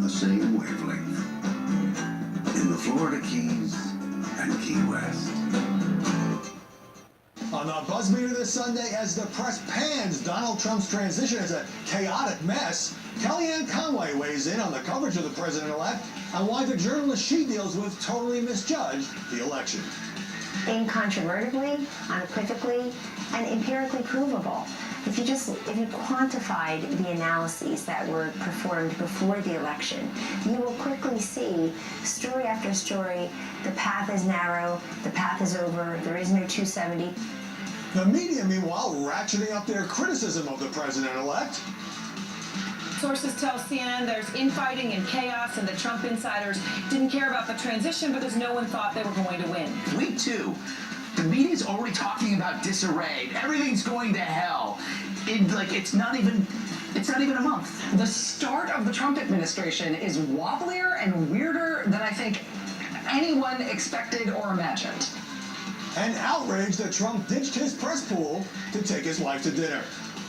the same wavelength in the Florida Keys and Key West. On the Buzz Meter this Sunday, as the press pans Donald Trump's transition as a chaotic mess, Kellyanne Conway weighs in on the coverage of the president-elect and why the journalist she deals with totally misjudged the election. Incontrovertibly, unequivocally, and empirically provable. If you quantified the analyses that were performed before the election, you will quickly see, story after story, the path is narrow, the path is over, there is no 270. The media, meanwhile, ratcheting up their criticism of the president-elect. Sources tell CNN there's infighting and chaos, and the Trump insiders didn't care about the transition because no one thought they were going to win. Week 2. The media's already talking about disarray. Everything's going to hell. It's not even a month. The start of the Trump administration is wobblier and weirder than I think anyone expected or imagined. And outrage that Trump ditched his press pool to take his wife to dinner.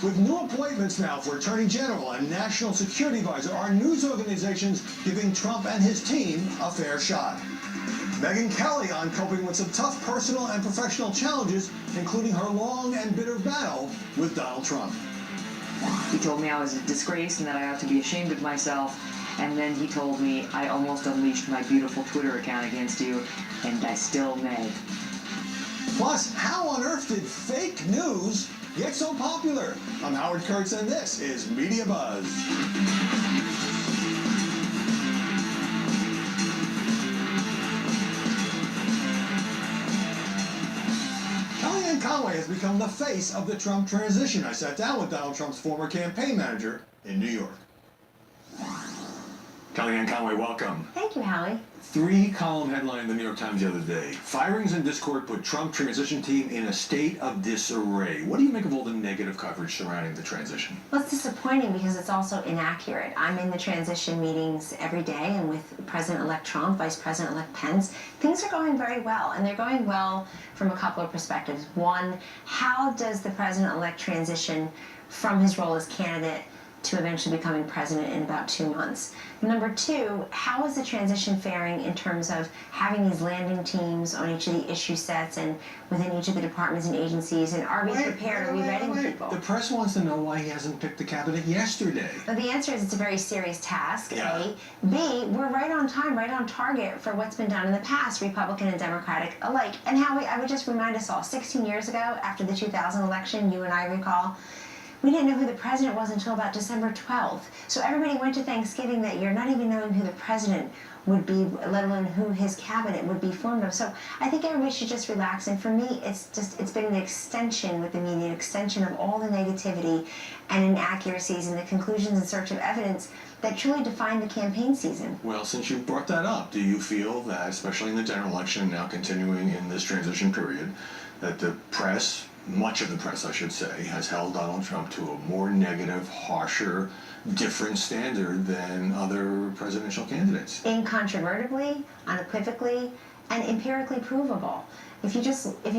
With new appointments now for Attorney General and National Security Advisor, are news organizations giving Trump and his team a fair shot. Megyn Kelly on coping with some tough personal and professional challenges, including her long and bitter battle with Donald Trump. He told me I was a disgrace and that I ought to be ashamed of myself. And then he told me I almost unleashed my beautiful Twitter account against you, and I still may. Plus, how on earth did fake news get so popular? I'm Howard Kurtz, and this is Media Buzz. Kellyanne Conway has become the face of the Trump transition. I sat down with Donald Trump's former campaign manager in New York. Kellyanne Conway, welcome. Thank you, Howie. 3-column headline in the New York Times the other day. Firings and discord put Trump transition team in a state of disarray. What do you make of all the negative coverage surrounding the transition? Well, it's disappointing because it's also inaccurate. I'm in the transition meetings every day, and with President-elect Trump, Vice President-elect Pence, things are going very well, and they're going well from a couple of perspectives. One, how does the President-elect transition from his role as candidate to eventually becoming president in about 2 months? Number 2, how is the transition faring in terms of having these landing teams on each of the issue sets and within each of the departments and agencies, and are we prepared? Are we vetting people? The press wants to know why he hasn't picked the cabinet yesterday. Well, the answer is it's a very serious task, yeah. A. B, we're right on time, right on target for what's been done in the past, Republican and Democratic alike. And Howie, I would just remind us all, 16 years ago, after the 2000 election, you and I recall, we didn't know who the president was until about December 12th. So everybody went to Thanksgiving that year not even knowing who the president would be, let alone who his cabinet would be formed of. So I think everybody should just relax. And for me, it's been an extension with the media, an extension of all the negativity and inaccuracies and the conclusions in search of evidence that truly define the campaign season. Well, since you brought that up, do you feel that, especially in the general election, now continuing in this transition period, that the press, much of the press, I should say, has held Donald Trump to a more negative, harsher, different standard than other presidential candidates? Incontrovertibly, unequivocally, and empirically provable. If you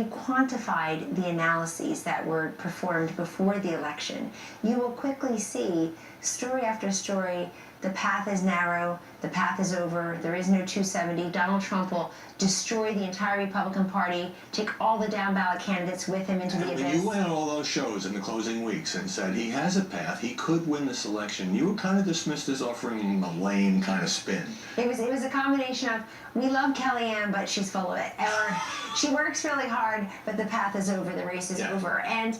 quantified the analyses that were performed before the election, you will quickly see, story after story, the path is narrow, the path is over, there is no 270. Donald Trump will destroy the entire Republican Party, take all the down-ballot candidates with him into the abyss. When you went on all those shows in the closing weeks and said he has a path, he could win this election, you were kind of dismissed as offering him a lame kind of spin. It was a combination of, we love Kellyanne, but she's full of it. Or, she works really hard, but the path is over, the race is over. And,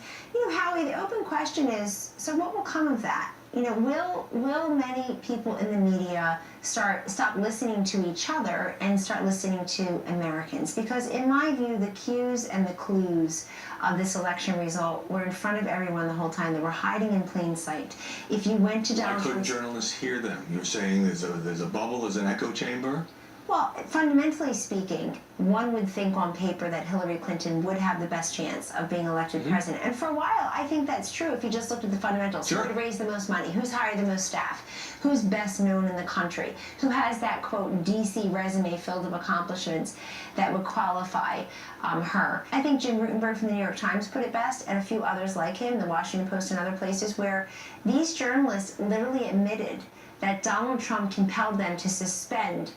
Howie, the open question is, so what will come of that? Will many people in the media stop listening to each other and start listening to Americans? Because in my view, the cues and the clues of this election result were in front of everyone the whole time. They were hiding in plain sight. If you went to Donald Why couldn't journalists hear them? You're saying there's a bubble, there's an echo chamber? Well, fundamentally speaking, one would think on paper that Hillary Clinton would have the best chance of being elected president. And for a while, I think that's true if you just looked at the fundamentals. Sure. Who would raise the most money? Who's hired the most staff? Who's best known in the country? Who has that, quote, DC resume filled of accomplishments that would qualify her? I think Jim Rutenberg from the New York Times put it best, and a few others like him, the Washington Post and other places, where these journalists literally admitted that Donald Trump compelled them to suspend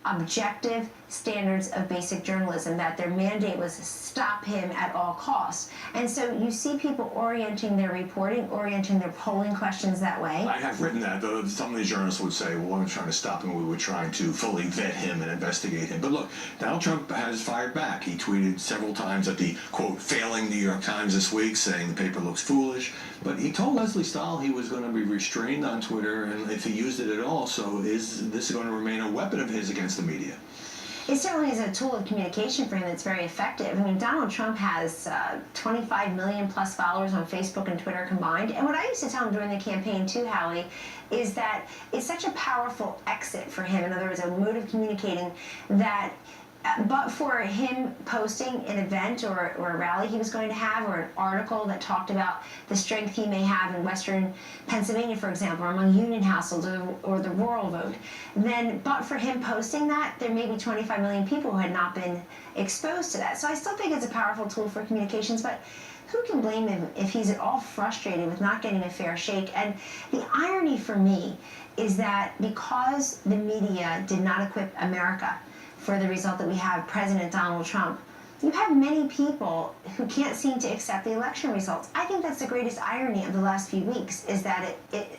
objective standards of basic journalism, that their mandate was stop him at all costs. And so you see people orienting their reporting, orienting their polling questions that way. I have written that. Some of the journalists would say, well, we weren't trying to stop him, we were trying to fully vet him and investigate him. But look, Donald Trump has fired back. He tweeted several times at the, quote, failing New York Times this week, saying the paper looks foolish. But he told Leslie Stahl he was going to be restrained on Twitter, and if he used it at all, so is this going to remain a weapon of his against the media? It certainly is a tool of communication for him that's very effective. I mean, Donald Trump has 25 million plus followers on Facebook and Twitter combined. And what I used to tell him during the campaign too, Hallie, is that it's such a powerful exit for him. In other words, a mode of communicating that but for him posting an event or a rally he was going to have, or an article that talked about the strength he may have in Western Pennsylvania, for example, or among union households, or the rural vote, then but for him posting that, there may be 25 million people who had not been exposed to that. So I still think it's a powerful tool for communications, but who can blame him if he's at all frustrated with not getting a fair shake? And the irony for me is that because the media did not equip America for the result that we have President Donald Trump, you have many people who can't seem to accept the election results. I think that's the greatest irony of the last few weeks, is that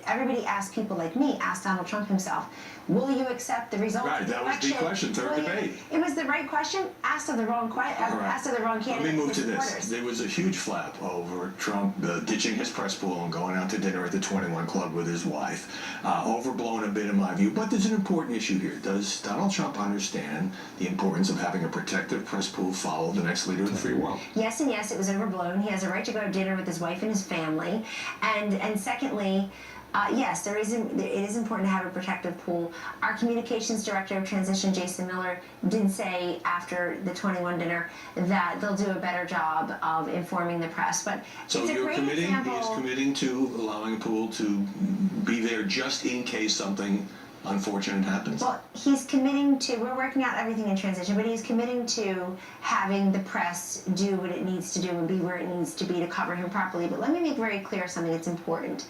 everybody asked people like me, asked Donald Trump himself, will you accept the results of the election? Right, that was the question, third debate. It was the right question, asked of the wrong asked of the wrong candidate. Let me move to this. There was a huge flap over Trump ditching his press pool and going out to dinner at the 21 Club with his wife. Overblown a bit in my view, but there's an important issue here. Does Donald Trump understand the importance of having a protective press pool follow the next leader of the free world? Yes, and yes, it was overblown. He has a right to go to dinner with his wife and his family. And secondly, yes, it is important to have a protective pool. Our communications director of transition, Jason Miller, did say after the 21 dinner that they'll do a better job of informing the press. But so it's a you're great committing, example. he is committing to allowing a pool to be there just in case something unfortunate happens? Well, he's committing to, we're working out everything in transition, but he's committing to having the press do what it needs to do and be where it needs to be to cover him properly. But let me make very clear something that's important.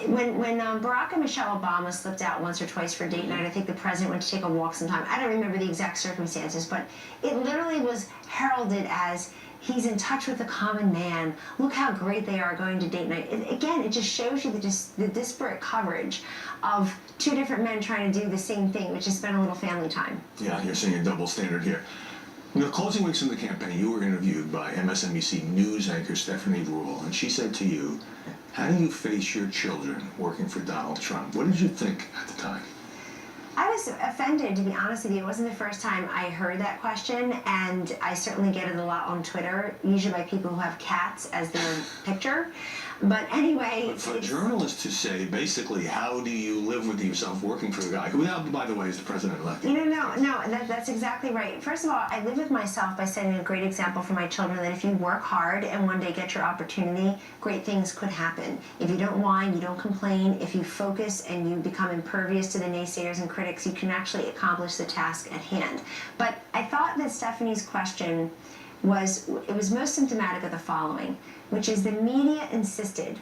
When Barack and Michelle Obama slipped out once or twice for date night, I think the president went to take a walk sometime. I don't remember the exact circumstances, but it literally was heralded as he's in touch with the common man. Look how great they are going to date night. Again, it just shows you the disparate coverage of two different men trying to do the same thing, which is spend a little family time. Yeah, you're seeing a double standard here. In the closing weeks of the campaign, you were interviewed by MSNBC news anchor Stephanie Ruhle, and she said to you, how do you face your children working for Donald Trump? What did you think at the time? I was offended, to be honest with you. It wasn't the first time I heard that question, and I certainly get it a lot on Twitter, usually by people who have cats as their picture. But anyway... But for a journalist to say, basically, how do you live with yourself working for the guy, who now, by the way, is the president-elect? No, that's exactly right. First of all, I live with myself by setting a great example for my children that if you work hard and one day get your opportunity, great things could happen. If you don't whine, you don't complain, if you focus and you become impervious to the naysayers and critics, you can actually accomplish the task at hand. But I thought that Stephanie's question was most symptomatic of the following, which is the media insisted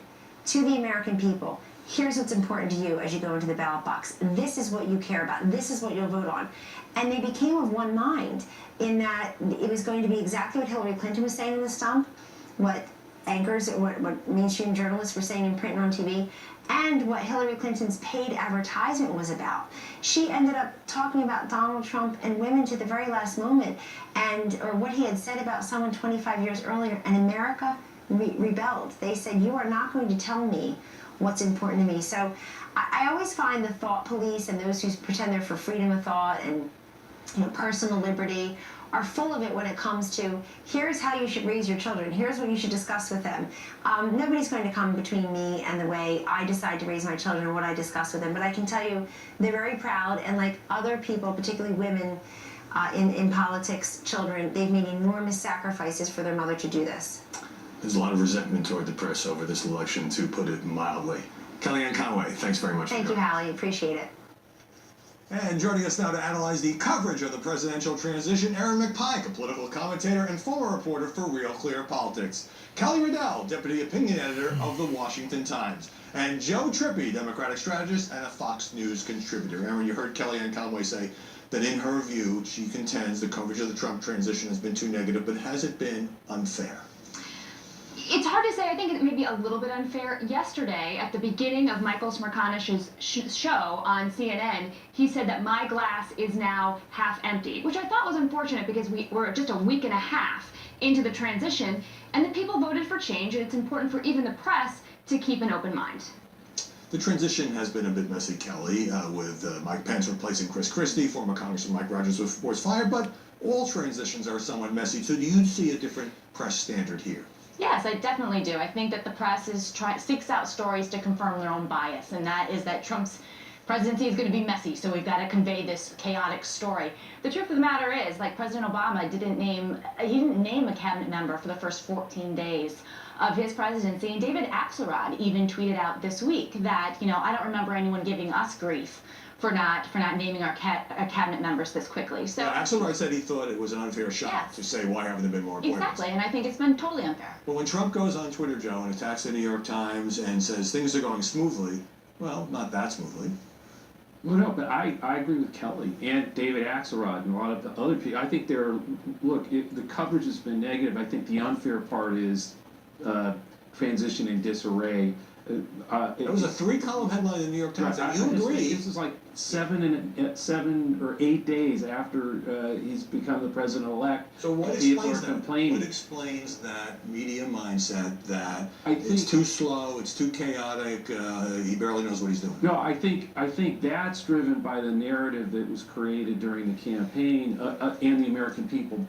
to the American people, here's what's important to you as you go into the ballot box. This is what you care about. This is what you'll vote on. And they became of one mind in that it was going to be exactly what Hillary Clinton was saying in the stump, what anchors, what mainstream journalists were saying in print and on TV, and what Hillary Clinton's paid advertisement was about. She ended up talking about Donald Trump and women to the very last moment, or what he had said about someone 25 years earlier, and America rebelled. They said, you are not going to tell me what's important to me. So I always find the thought police and those who pretend they're for freedom of thought and personal liberty are full of it when it comes to, here's how you should raise your children, here's what you should discuss with them. Nobody's going to come between me and the way I decide to raise my children or what I discuss with them, but I can tell you they're very proud, and like other people, particularly women in politics, children, they've made enormous sacrifices for their mother to do this. There's a lot of resentment toward the press over this election, to put it mildly. Kellyanne, Conway, thanks very much. Thank you, Hallie. Appreciate it. And joining us now to analyze the coverage of the presidential transition, Aaron McPike, a political commentator and former reporter for Real Clear Politics. Kelly Riddell, deputy opinion editor of the Washington Times. And Joe Trippi, Democratic strategist and a Fox News contributor. Aaron, you heard Kellyanne Conway say that in her view, she contends the coverage of the Trump transition has been too negative, but has it been unfair? It's hard to say. I think it may be a little bit unfair. Yesterday, at the beginning of Michael Smercanish's show on CNN, he said that my glass is now half empty, which I thought was unfortunate because we're just a week and a half into the transition, and the people voted for change, and it's important for even the press to keep an open mind. The transition has been a bit messy, Kelly, with Mike Pence replacing Chris Christie. Former Congressman Mike Rogers was fired, but all transitions are somewhat messy. So do you see a different press standard here? Yes, I definitely do. I think that the press seeks out stories to confirm their own bias, and that is that Trump's presidency is going to be messy, so we've got to convey this chaotic story. The truth of the matter is, like President Obama didn't name a cabinet member for the first 14 days of his presidency, and David Axelrod even tweeted out this week that, I don't remember anyone giving us grief for not naming our cabinet members this quickly. So Axelrod said he thought it was an unfair shot to say, why haven't there been more appointments? Exactly, and I think it's been totally unfair. Well, when Trump goes on Twitter, Joe, and attacks the New York Times and says things are going smoothly, well, not that smoothly. Well, no, but I agree with Kelly and David Axelrod and a lot of the other people. I think the coverage has been negative. I think the unfair part is transition in disarray. It was a 3-column headline in the New York Times. Right, you agree? This is like 7 or 8 days after he's become the president-elect. So what explains that? What explains that media mindset that it's too slow, it's too chaotic, he barely knows what he's doing? No, I think that's driven by the narrative that was created during the campaign and the American people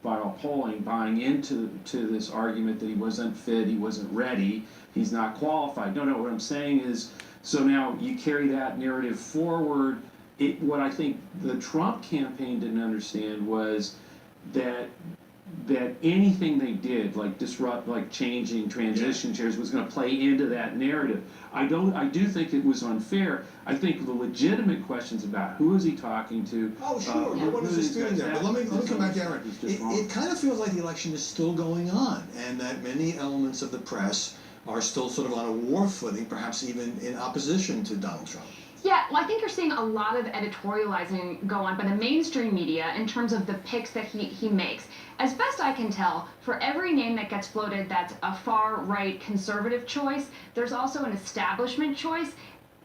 by all polling buying into this argument that he wasn't fit, he wasn't ready, he's not qualified. No, what I'm saying is, so now you carry that narrative forward. What I think the Trump campaign didn't understand was that anything they did, like disrupt, like changing transition chairs, was going to play into that narrative. I do think it was unfair. I think the legitimate questions about who is he talking to. Oh, sure. What is disputing there? But let me come back, Aaron. It kind of feels like the election is still going on, and that many elements of the press are still sort of on a war footing, perhaps even in opposition to Donald Trump. Yeah, well, I think you're seeing a lot of editorializing go on by the mainstream media in terms of the picks that he makes. As best I can tell, for every name that gets floated that's a far-right conservative choice, there's also an establishment choice.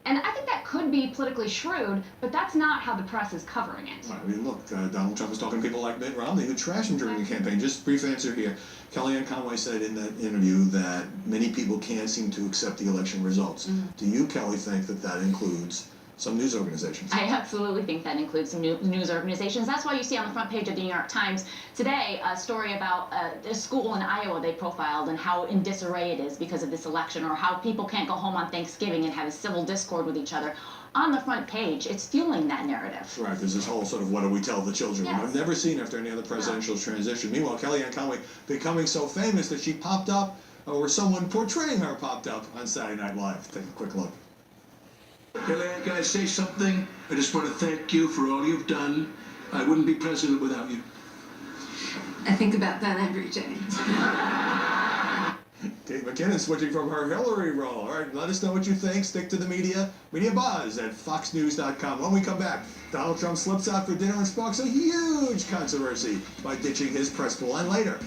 And I think that could be politically shrewd, but that's not how the press is covering it. I mean, look, Donald Trump was talking to people like Mitt Romney who trashed him during the campaign. Just brief answer here. Kellyanne Conway said in that interview that many people can't seem to accept the election results. Do you, Kelly, think that includes some news organizations? I absolutely think that includes some news organizations. That's why you see on the front page of the New York Times today a story about a school in Iowa they profiled and how in disarray it is because of this election, or how people can't go home on Thanksgiving and have a civil discord with each other. On the front page, it's fueling that narrative. Right, there's this whole sort of what do we tell the children, Yes. which I've never seen after any other presidential transition. Meanwhile, Kellyanne Conway becoming so famous that she popped up, or someone portraying her popped up on Saturday Night Live. Take a quick look. Kellyanne, can I say something? I just want to thank you for all you've done. I wouldn't be president without you. I think about that every day. Kate McKinnon switching from her Hillary role. All right, let us know what you think. Stick to the media. Media Buzz at foxnews.com. When we come back, Donald Trump slips out for dinner and sparks a huge controversy by ditching his press pool. And later,